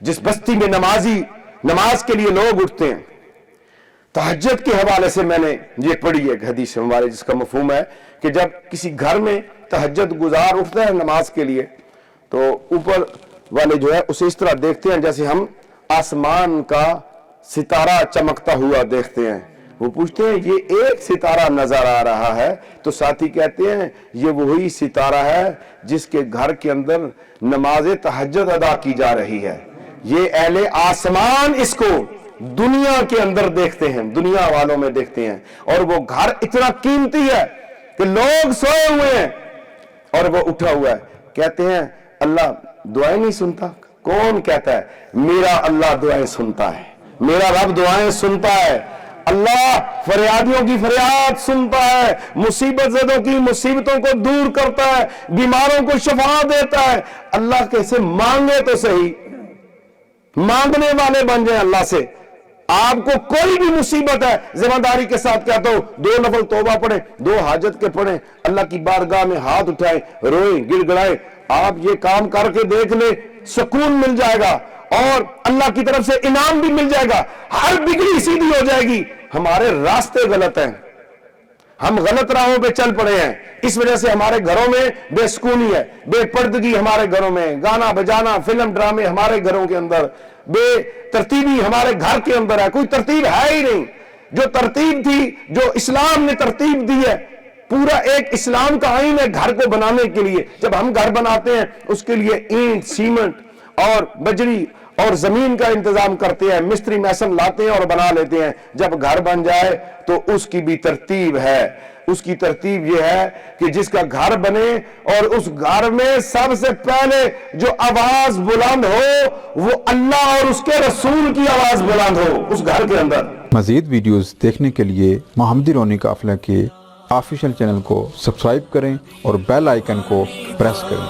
جس بستی میں نماز کے لیے لوگ اٹھتے ہیں. تہجد کے حوالے سے میں نے یہ پڑھی ایک حدیث ہمارے جس کا مفہوم ہے کہ جب کسی گھر میں تہجد گزار اٹھتا ہے نماز کے لیے تو اوپر والے جو ہے اسے اس طرح دیکھتے ہیں جیسے ہم آسمان کا ستارہ چمکتا ہوا دیکھتے ہیں. وہ پوچھتے ہیں یہ ایک ستارہ نظر آ رہا ہے, تو ساتھی کہتے ہیں یہ وہی ستارہ ہے جس کے گھر کے اندر نماز تہجد ادا کی جا رہی ہے. یہ اہل آسمان اس کو دنیا کے اندر دیکھتے ہیں, دنیا والوں میں دیکھتے ہیں, اور وہ گھر اتنا قیمتی ہے کہ لوگ سوئے ہوئے ہیں اور وہ اٹھا ہوا ہے. کہتے ہیں اللہ دعائیں نہیں سنتا. کون کہتا ہے؟ میرا اللہ دعائیں سنتا ہے, میرا رب دعائیں سنتا ہے. اللہ فریادیوں کی فریاد سنتا ہے, مصیبت زدوں کی مصیبتوں کو دور کرتا ہے, بیماروں کو شفا دیتا ہے. اللہ کیسے مانگے تو صحیح, مانگنے والے بن جائیں اللہ سے. آپ کو کوئی بھی مصیبت ہے ذمہ داری کے ساتھ کہتا ہوں 2 نفل توبہ پڑھیں, 2 حاجت کے پڑھیں, اللہ کی بارگاہ میں ہاتھ اٹھائیں, روئیں, گڑ گڑائیں. آپ یہ کام کر کے دیکھ لیں, سکون مل جائے گا اور اللہ کی طرف سے انعام بھی مل جائے گا. ہر بگڑی سیدھی ہو جائے گی. ہمارے راستے غلط ہیں, ہم غلط راہوں پہ چل پڑے ہیں, اس وجہ سے ہمارے گھروں میں بے سکونی ہے, بے پردگی ہمارے گھروں میں, گانا بجانا فلم ڈرامے ہمارے گھروں کے اندر, بے ترتیبی ہمارے گھر کے اندر ہے. کوئی ترتیب ہے ہی نہیں. جو ترتیب تھی, جو اسلام نے ترتیب دی ہے, پورا ایک اسلام کا آئین ہے گھر کو بنانے کے لیے. جب ہم گھر بناتے ہیں اس کے لیے اینٹ, سیمنٹ اور بجری اور زمین کا انتظام کرتے ہیں, مستری میسن لاتے ہیں اور بنا لیتے ہیں. جب گھر بن جائے تو اس کی بھی ترتیب ہے. اس کی ترتیب یہ ہے کہ جس کا گھر بنے اور اس گھر میں سب سے پہلے جو آواز بلند ہو وہ اللہ اور اس کے رسول کی آواز بلند ہو اس گھر کے اندر. مزید ویڈیوز دیکھنے کے لیے محمدی رونی قافلہ کے آفیشیل چینل کو سبسکرائب کریں اور بیل آئیکن کو پریس کریں.